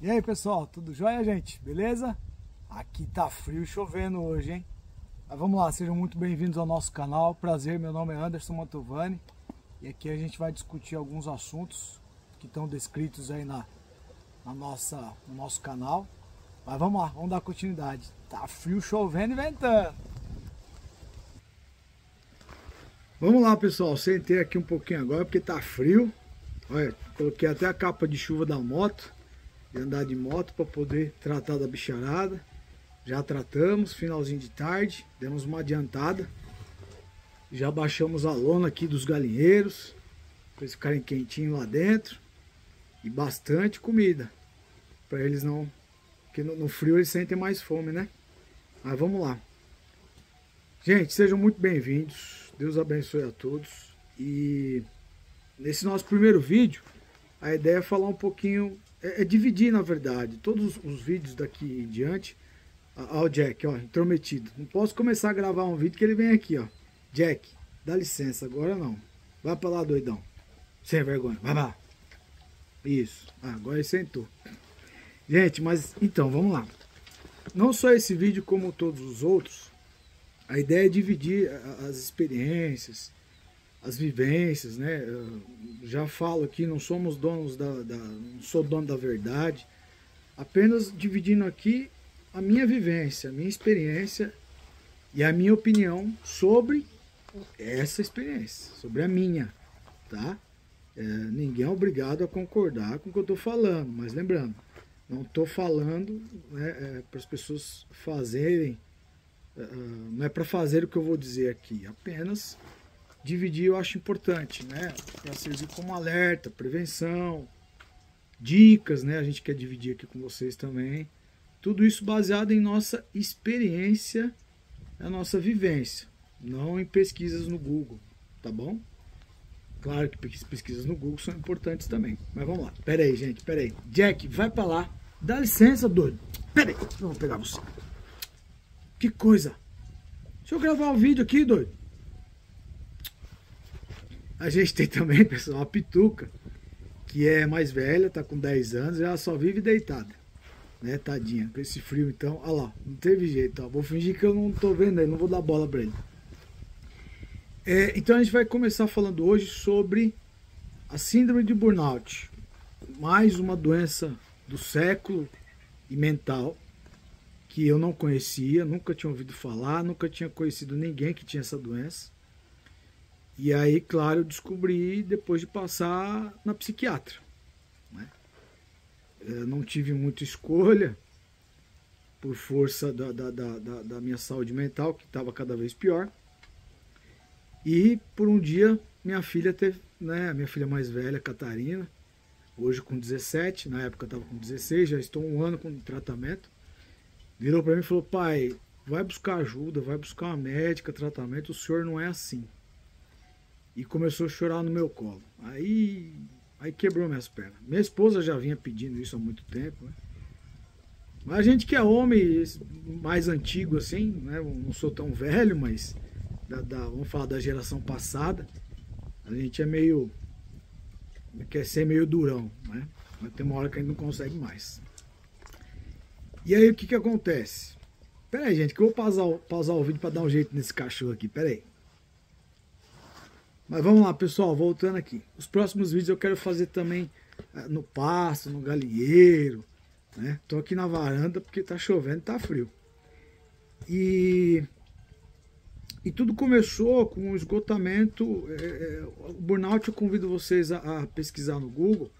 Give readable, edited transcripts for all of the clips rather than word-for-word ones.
E aí pessoal, tudo jóia, gente? Beleza? Aqui tá frio e chovendo hoje, hein? Mas vamos lá, sejam muito bem-vindos ao nosso canal. Prazer, meu nome é Anderson Mantovani e aqui a gente vai discutir alguns assuntos que estão descritos aí no nosso canal. Mas vamos lá, vamos dar continuidade. Tá frio, chovendo e ventando. Vamos lá, pessoal, sentei aqui um pouquinho agora porque tá frio. Olha, coloquei até a capa de chuva da moto, de andar de moto, para poder tratar da bicharada. Já tratamos, finalzinho de tarde, demos uma adiantada. Já baixamos a lona aqui dos galinheiros, para eles ficarem quentinhos lá dentro. E bastante comida, para eles não... porque no frio eles sentem mais fome, né? Mas vamos lá. Gente, sejam muito bem-vindos. Deus abençoe a todos. E nesse nosso primeiro vídeo, a ideia é falar um pouquinho, é dividir na verdade, todos os vídeos daqui em diante. Ó o Jack, ó, intrometido. Não posso começar a gravar um vídeo que ele vem aqui, ó. Jack, dá licença, agora não. Vai pra lá, doidão. Sem vergonha, vai lá. Isso, agora ele sentou. Gente, mas então, vamos lá. Não só esse vídeo como todos os outros, a ideia é dividir as experiências, as vivências, né? Eu já falo aqui, não somos donos não sou dono da verdade, apenas dividindo aqui a minha vivência, a minha experiência e a minha opinião sobre essa experiência, sobre a minha, tá? Ninguém é obrigado a concordar com o que eu estou falando, mas lembrando, não estou falando, né, para as pessoas fazerem, não é para fazer o que eu vou dizer aqui, apenas dividir eu acho importante, né, para servir como alerta, prevenção, dicas, né, a gente quer dividir aqui com vocês também, tudo isso baseado em nossa experiência, a nossa vivência, não em pesquisas no Google, tá bom? Claro que pesquisas no Google são importantes também. Mas vamos lá. Pera aí, gente. Pera aí. Jack, vai pra lá. Dá licença, doido. Pera aí. Eu vou pegar você. Que coisa. Deixa eu gravar um vídeo aqui, doido. A gente tem também, pessoal, a Pituca, que é mais velha, tá com 10 anos e ela só vive deitada. Né, tadinha. Com esse frio, então. Olha lá. Não teve jeito, ó. Vou fingir que eu não tô vendo ele. Não vou dar bola pra ele. Então a gente vai começar falando hoje sobre a síndrome de burnout, mais uma doença do século e mental que eu não conhecia, nunca tinha ouvido falar, nunca tinha conhecido ninguém que tinha essa doença. E aí, claro, eu descobri depois de passar na psiquiatra, né? Eu não tive muita escolha por força da minha saúde mental, que estava cada vez pior. E por um dia minha filha teve, né, minha filha mais velha, Catarina, hoje com 17, na época eu estava com 16, já estou um ano com tratamento, virou para mim e falou: pai, vai buscar ajuda, vai buscar uma médica, tratamento, o senhor não é assim. E começou a chorar no meu colo. Aí quebrou minhas pernas. Minha esposa já vinha pedindo isso há muito tempo, né? Mas a gente que é homem mais antigo assim, né, não sou tão velho, mas... vamos falar da geração passada, a gente é meio, quer ser meio durão, né? Mas tem uma hora que a gente não consegue mais. E aí o que acontece? Pera aí, gente, que eu vou pausar o vídeo para dar um jeito nesse cachorro aqui, pera aí. Mas vamos lá, pessoal, voltando aqui. Os próximos vídeos eu quero fazer também no pasto, no galinheiro, né? Tô aqui na varanda porque tá chovendo, tá frio. E tudo começou com o esgotamento, o burnout. Eu convido vocês a pesquisar no Google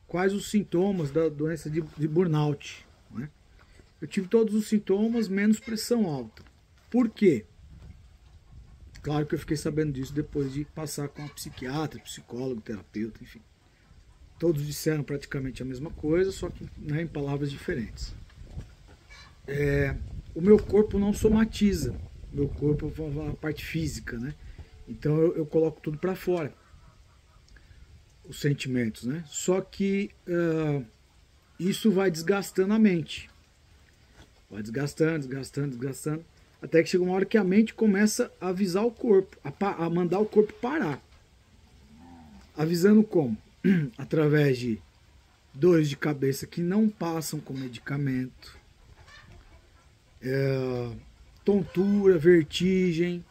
quais os sintomas da doença de burnout, né? Eu tive todos os sintomas, menos pressão alta. Por quê? Claro que eu fiquei sabendo disso depois de passar com a psiquiatra, psicólogo, terapeuta, enfim. Todos disseram praticamente a mesma coisa, só que, né, em palavras diferentes. O meu corpo não somatiza. Meu corpo é a parte física, né? Então eu coloco tudo para fora, os sentimentos, né? Só que isso vai desgastando a mente, vai desgastando, até que chega uma hora que a mente começa a avisar o corpo, a mandar o corpo parar. Avisando como? Através de dores de cabeça que não passam com medicamento, tontura, vertigem,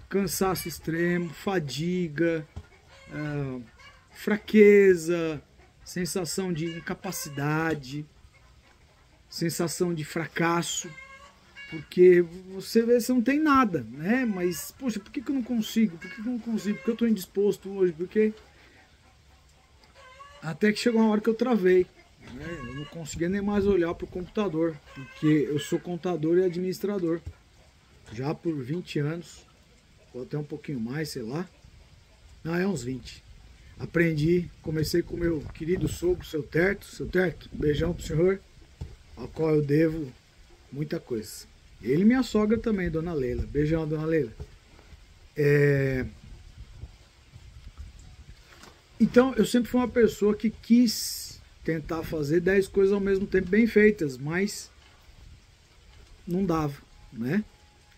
cansaço extremo, fadiga, fraqueza, sensação de incapacidade, sensação de fracasso, porque você vê, você não tem nada, né? Mas, poxa, por que eu não consigo? Por que eu não consigo? Porque eu estou indisposto hoje? Porque até que chegou uma hora que eu travei, né? Eu não conseguia nem mais olhar para o computador, porque eu sou contador e administrador já por 20 anos, ou até um pouquinho mais, sei lá. Não, é uns 20. Aprendi, comecei com o meu querido sogro, seu Terto. Seu Terto, beijão pro senhor, ao qual eu devo muita coisa. Ele e minha sogra também, dona Leila. Beijão, dona Leila. Então, eu sempre fui uma pessoa que quis tentar fazer 10 coisas ao mesmo tempo bem feitas, mas não dava, né?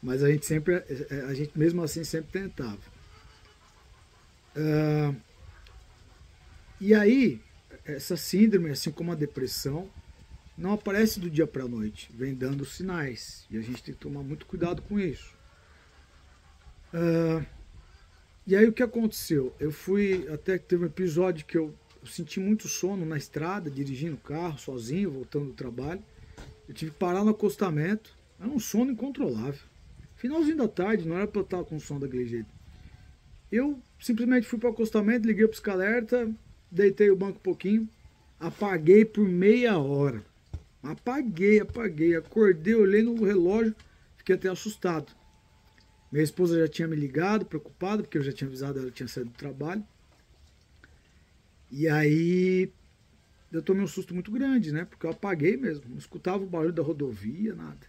Mas a gente mesmo assim sempre tentava. E aí, essa síndrome, assim como a depressão, não aparece do dia para a noite, vem dando sinais. E a gente tem que tomar muito cuidado com isso. E aí o que aconteceu? Eu fui, até que teve um episódio que eu senti muito sono na estrada, dirigindo o carro, sozinho, voltando do trabalho. Eu tive que parar no acostamento, era um sono incontrolável. Finalzinho da tarde, não era para eu estar com sono daquele jeito. Eu simplesmente fui para o acostamento, liguei o pisca-alerta, deitei o banco um pouquinho, apaguei por meia hora. Apaguei, acordei, olhei no relógio, fiquei até assustado. Minha esposa já tinha me ligado, preocupada, porque eu já tinha avisado ela que tinha saído do trabalho. E aí eu tomei um susto muito grande, né? Porque eu apaguei mesmo, não escutava o barulho da rodovia, nada.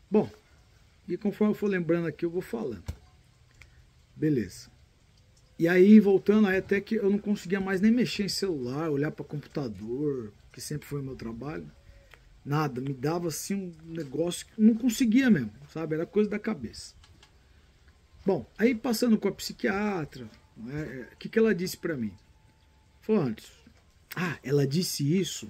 Bom, e conforme eu for lembrando aqui, eu vou falando. Beleza. E aí, voltando, aí até que eu não conseguia mais nem mexer em celular, olhar para computador, que sempre foi o meu trabalho. Nada, me dava assim um negócio que não conseguia mesmo, sabe? Era coisa da cabeça. Bom, aí passando com a psiquiatra, né, o que ela disse para mim? Falou antes. Ela disse isso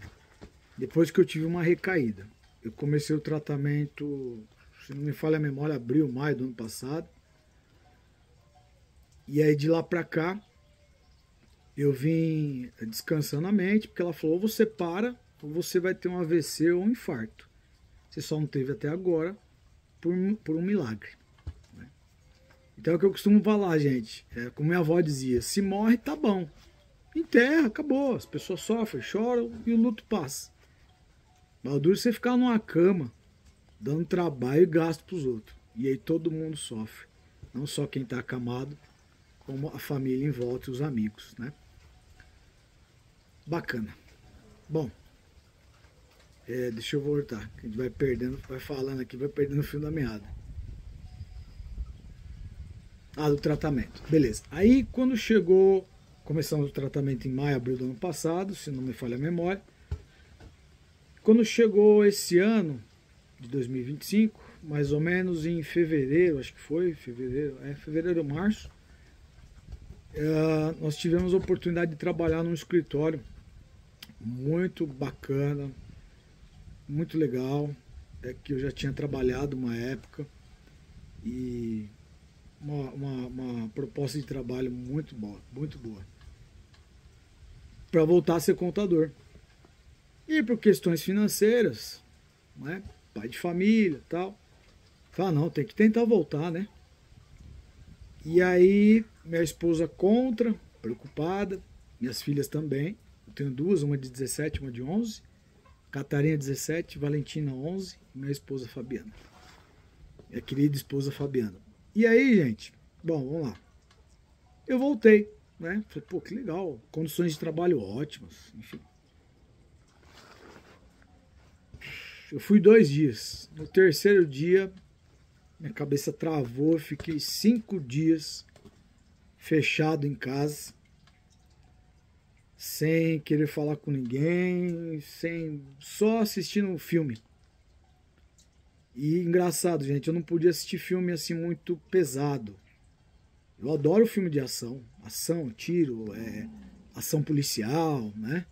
depois que eu tive uma recaída. Eu comecei o tratamento, se não me falha a memória, abril, maio do ano passado. E aí de lá pra cá, eu vim descansando a mente, porque ela falou, ou você para, ou você vai ter um AVC ou um infarto. Você só não teve até agora por um milagre. Né? Então é o que eu costumo falar, gente. Como minha avó dizia, se morre, tá bom. Enterra, acabou. As pessoas sofrem, choram e o luto passa. Mas o duro é você ficar numa cama, dando trabalho e gasto pros outros. E aí todo mundo sofre. Não só quem tá acamado, como a família em volta e os amigos, né? Bacana. Bom, deixa eu voltar, que a gente vai perdendo, vai falando aqui, vai perdendo o fio da meada. Do tratamento. Beleza. Aí quando chegou, começamos o tratamento em maio, abril do ano passado, se não me falha a memória. Quando chegou esse ano, de 2025, mais ou menos em fevereiro, acho que foi, fevereiro, março, nós tivemos a oportunidade de trabalhar num escritório muito bacana, muito legal, que eu já tinha trabalhado uma época e uma proposta de trabalho muito boa, para voltar a ser contador. E por questões financeiras, né, pai de família e tal, não, tem que tentar voltar, né? E aí, minha esposa contra, preocupada, minhas filhas também. Eu tenho duas, uma de 17, uma de 11. Catarina 17, Valentina 11, e minha esposa Fabiana. Minha querida esposa Fabiana. E aí, gente, bom, vamos lá. Eu voltei, né? Falei, pô, que legal, condições de trabalho ótimas, enfim. Eu fui 2 dias. No terceiro dia, minha cabeça travou, fiquei 5 dias fechado em casa, sem querer falar com ninguém, só assistindo um filme. E engraçado, gente, eu não podia assistir filme assim muito pesado. Eu adoro filme de ação, tiro, ação policial, né?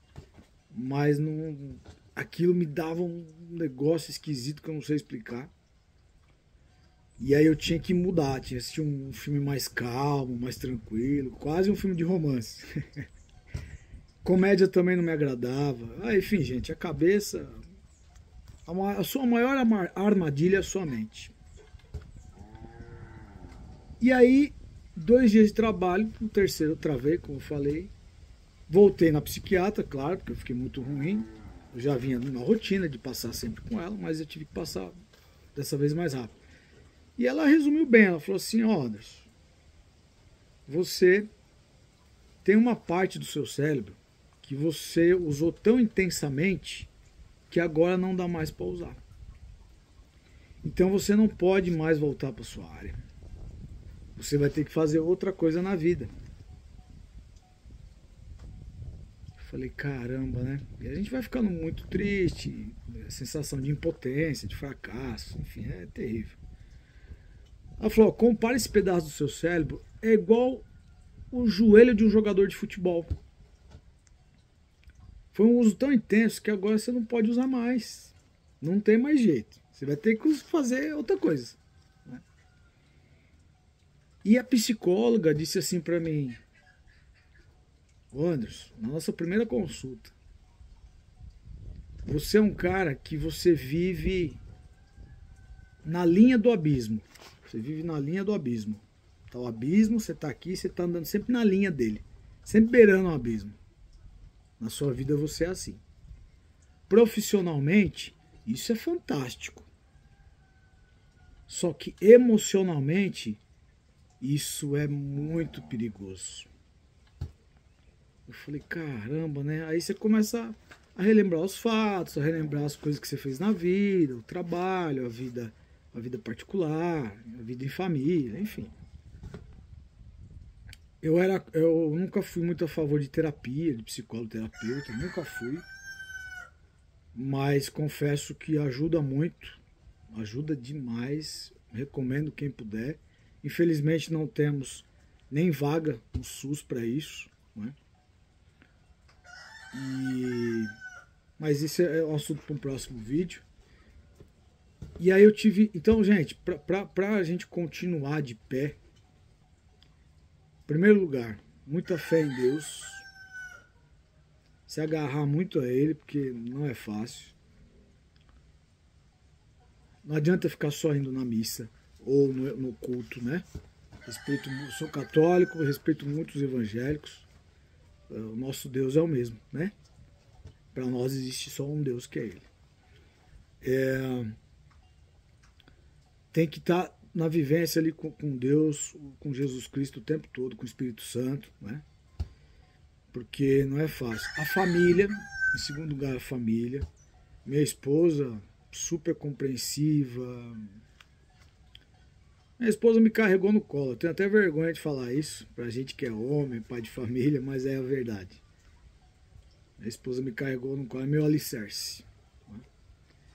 mas não, aquilo me dava um negócio esquisito que eu não sei explicar. E aí eu tinha que mudar, tinha que assistir um filme mais calmo, mais tranquilo, quase um filme de romance. Comédia também não me agradava. Ah, enfim, gente, a cabeça, a sua maior armadilha é a sua mente. E aí, 2 dias de trabalho, no terceiro eu travei, como eu falei. Voltei na psiquiatra, claro, porque eu fiquei muito ruim. Eu já vinha numa rotina de passar sempre com ela, mas eu tive que passar dessa vez mais rápido. E ela resumiu bem, ela falou assim, ó, Anderson, você tem uma parte do seu cérebro que você usou tão intensamente que agora não dá mais para usar. Então você não pode mais voltar para sua área. Você vai ter que fazer outra coisa na vida. Eu falei, caramba, né? E a gente vai ficando muito triste, sensação de impotência, de fracasso, enfim, é terrível. Ela falou, compara esse pedaço do seu cérebro, é igual o joelho de um jogador de futebol. Foi um uso tão intenso que agora você não pode usar mais. Não tem mais jeito. Você vai ter que fazer outra coisa. Né? E a psicóloga disse assim para mim, Anderson, na nossa primeira consulta, você é um cara que você vive na linha do abismo. Você vive na linha do abismo. Tá o abismo, você tá aqui, você tá andando sempre na linha dele. Sempre beirando o abismo. Na sua vida você é assim. Profissionalmente, isso é fantástico. Só que emocionalmente, isso é muito perigoso. Eu falei, caramba, né? Aí você começa a relembrar os fatos, a relembrar as coisas que você fez na vida, o trabalho, a vida particular, a vida em família, enfim. Eu nunca fui muito a favor de terapia, de psicólogo terapeuta, nunca fui. Mas confesso que ajuda muito, ajuda demais, recomendo quem puder. Infelizmente não temos nem vaga no SUS para isso, né? Mas isso é um assunto para um próximo vídeo. E aí eu tive... Então, gente, para a gente continuar de pé, em primeiro lugar, muita fé em Deus. Se agarrar muito a Ele, porque não é fácil. Não adianta ficar só indo na missa ou no culto, né? Sou católico, respeito muito os evangélicos. O nosso Deus é o mesmo, né? Para nós existe só um Deus que é Ele. Tem que estar na vivência ali com Deus, com Jesus Cristo o tempo todo, com o Espírito Santo, né? Porque não é fácil. A família, em segundo lugar a família. Minha esposa, super compreensiva. Minha esposa me carregou no colo. Eu tenho até vergonha de falar isso, pra gente que é homem, pai de família, mas é a verdade. Minha esposa me carregou no colo, é meu alicerce.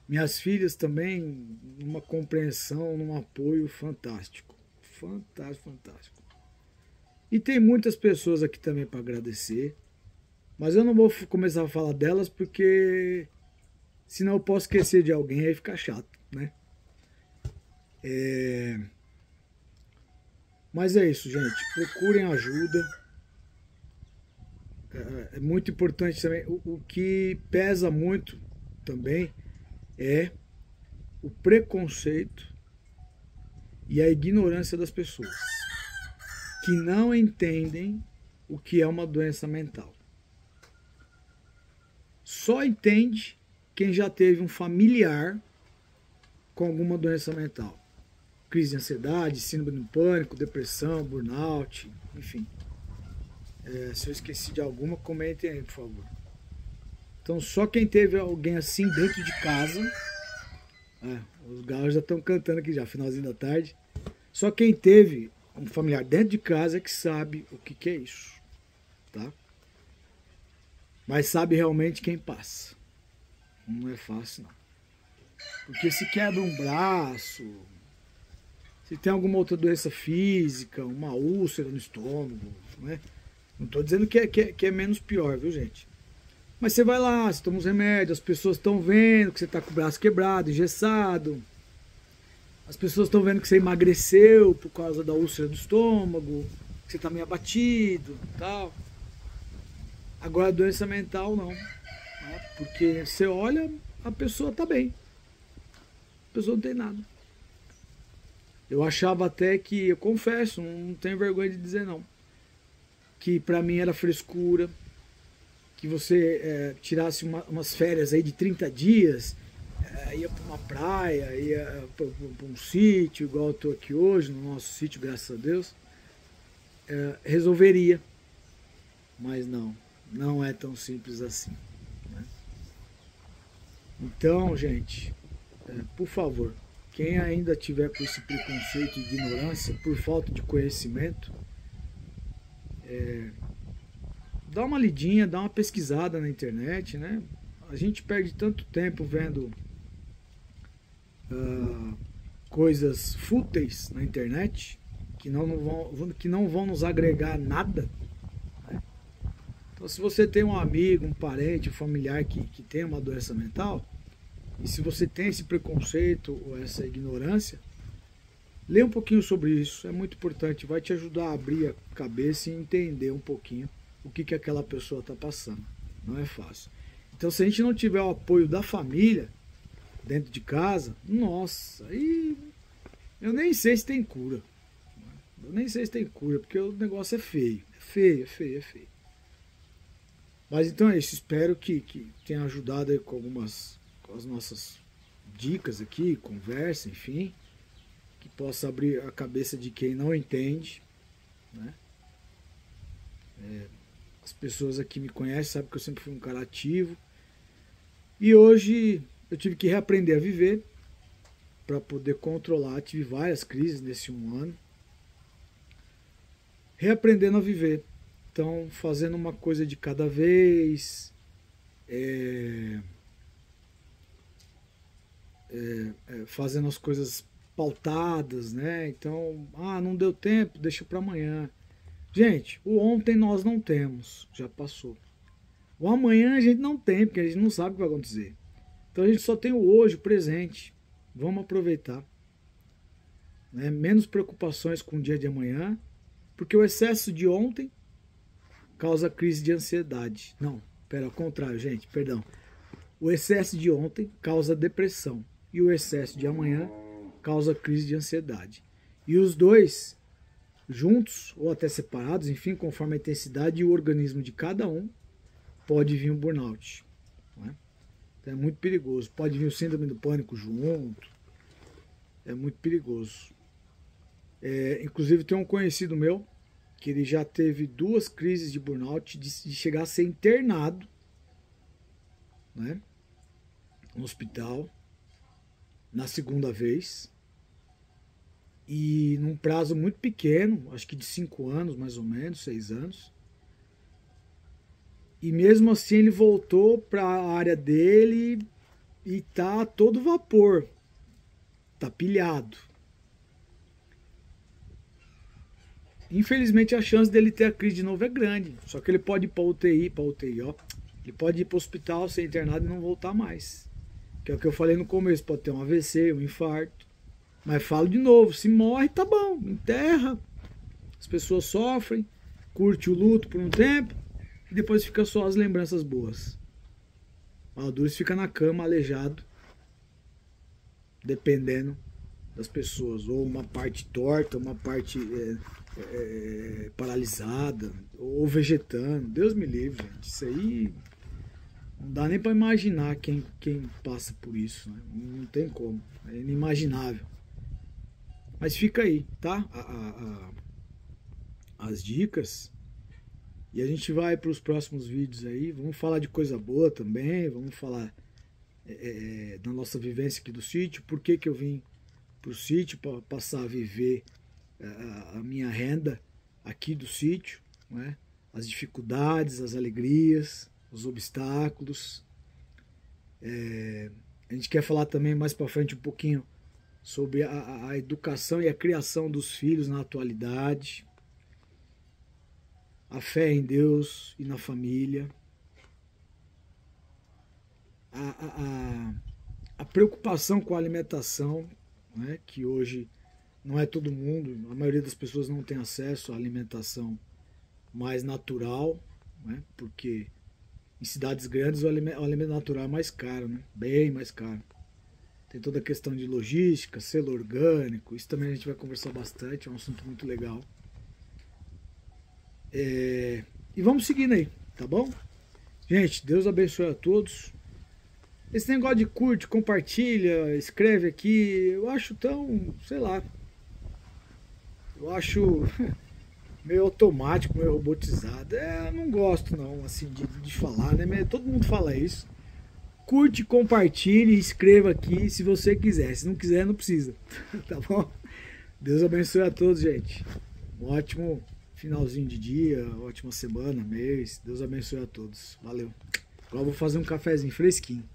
Minhas filhas também, numa compreensão, num apoio fantástico. Fantástico, fantástico. E tem muitas pessoas aqui também para agradecer. Mas eu não vou começar a falar delas porque senão eu posso esquecer de alguém e aí fica chato, né? Mas é isso, gente. Procurem ajuda. É muito importante também. O que pesa muito também é o preconceito e a ignorância das pessoas que não entendem o que é uma doença mental. Só entende quem já teve um familiar com alguma doença mental. Crise de ansiedade, síndrome do pânico, depressão, burnout, enfim. Se eu esqueci de alguma, comentem aí, por favor. Então, só quem teve alguém assim dentro de casa... os galos já estão cantando aqui já, finalzinho da tarde. Só quem teve um familiar dentro de casa é que sabe o que é isso, tá? Mas sabe realmente quem passa. Não é fácil, não. Porque se quebra um braço, se tem alguma outra doença física, uma úlcera no estômago, né? Não estou dizendo que é menos pior, viu, gente? Mas você vai lá, você toma os remédios, as pessoas estão vendo que você está com o braço quebrado, engessado. As pessoas estão vendo que você emagreceu por causa da úlcera do estômago, que você está meio abatido e tal. Agora a doença mental não. Né? Porque você olha, a pessoa está bem. A pessoa não tem nada. Eu achava até que, eu confesso, não tenho vergonha de dizer não, que pra mim era frescura, que você tirasse umas férias aí de 30 dias, ia pra uma praia, ia pra um sítio, igual eu tô aqui hoje, no nosso sítio, graças a Deus, resolveria. Mas não é tão simples assim. Né? Então, gente, por favor, quem ainda tiver com esse preconceito e ignorância, por falta de conhecimento, dá uma lidinha, dá uma pesquisada na internet, né? A gente perde tanto tempo vendo coisas fúteis na internet que não vão nos agregar nada. Né? Então, se você tem um amigo, um parente, um familiar que tem uma doença mental, e se você tem esse preconceito ou essa ignorância, lê um pouquinho sobre isso, é muito importante, vai te ajudar a abrir a cabeça e entender um pouquinho o que aquela pessoa está passando. Não é fácil. Então, se a gente não tiver o apoio da família dentro de casa, nossa, aí eu nem sei se tem cura. Eu nem sei se tem cura, porque o negócio é feio. É feio, é feio, é feio. Mas então é isso, espero que tenha ajudado aí com as nossas dicas aqui, conversa, enfim, que possa abrir a cabeça de quem não entende, né? As pessoas aqui me conhecem, sabem que eu sempre fui um cara ativo, e hoje eu tive que reaprender a viver para poder controlar. Tive várias crises nesse 1 ano, reaprendendo a viver. Então, fazendo uma coisa de cada vez, fazendo as coisas pautadas, né? Então, não deu tempo, deixa para amanhã. Gente, o ontem nós não temos, já passou. O amanhã a gente não tem, porque a gente não sabe o que vai acontecer. Então a gente só tem o hoje, o presente. Vamos aproveitar. Né? Menos preocupações com o dia de amanhã, porque o excesso de ontem causa crise de ansiedade. Não, ao contrário, gente, perdão. O excesso de ontem causa depressão e o excesso de amanhã causa crise de ansiedade. E os dois, juntos ou até separados, enfim, conforme a intensidade e o organismo de cada um, pode vir um burnout. Né? Então é muito perigoso. Pode vir o síndrome do pânico junto. É muito perigoso. Inclusive tem um conhecido meu que ele já teve 2 crises de burnout, de chegar a ser internado, né, no hospital, na segunda vez, e num prazo muito pequeno, acho que de 5 anos, mais ou menos, 6 anos. E mesmo assim ele voltou para a área dele e tá a todo vapor, tá pilhado. Infelizmente a chance dele ter a crise de novo é grande, só que ele pode ir para UTI, ó. Ele pode ir para o hospital, ser internado e não voltar mais. Que é o que eu falei no começo, pode ter um AVC, um infarto. Mas falo de novo, se morre, tá bom, enterra. As pessoas sofrem, curte o luto por um tempo e depois fica só as lembranças boas. O Dulce fica na cama, aleijado, dependendo das pessoas. Ou uma parte torta, uma parte paralisada, ou vegetando. Deus me livre, gente. Isso aí não dá nem para imaginar quem passa por isso. Né? Não tem como. É inimaginável. Mas fica aí, tá? As dicas. E a gente vai para os próximos vídeos aí. Vamos falar de coisa boa também. Vamos falar da nossa vivência aqui do sítio. Por que eu vim para o sítio? Para passar a viver a minha renda aqui do sítio. Né? As dificuldades, as alegrias, os obstáculos. A gente quer falar também mais para frente um pouquinho sobre a educação e a criação dos filhos na atualidade. A fé em Deus e na família. a preocupação com a alimentação, né, que hoje não é todo mundo, a maioria das pessoas não tem acesso à alimentação mais natural, né, porque em cidades grandes o alimento natural é mais caro, né, bem mais caro. Tem toda a questão de logística, selo orgânico, isso também a gente vai conversar bastante, é um assunto muito legal. E vamos seguindo aí, tá bom? Gente, Deus abençoe a todos. Esse negócio de curte, compartilha, escreve aqui, eu acho tão, sei lá, eu acho meio automático, meio robotizado. Eu não gosto não, assim, de falar, né? Todo mundo fala isso. Curte, compartilhe, escreva aqui se você quiser. Se não quiser, não precisa. Tá bom? Deus abençoe a todos, gente. Um ótimo finalzinho de dia, ótima semana, mês. Deus abençoe a todos. Valeu. Agora eu vou fazer um cafezinho fresquinho.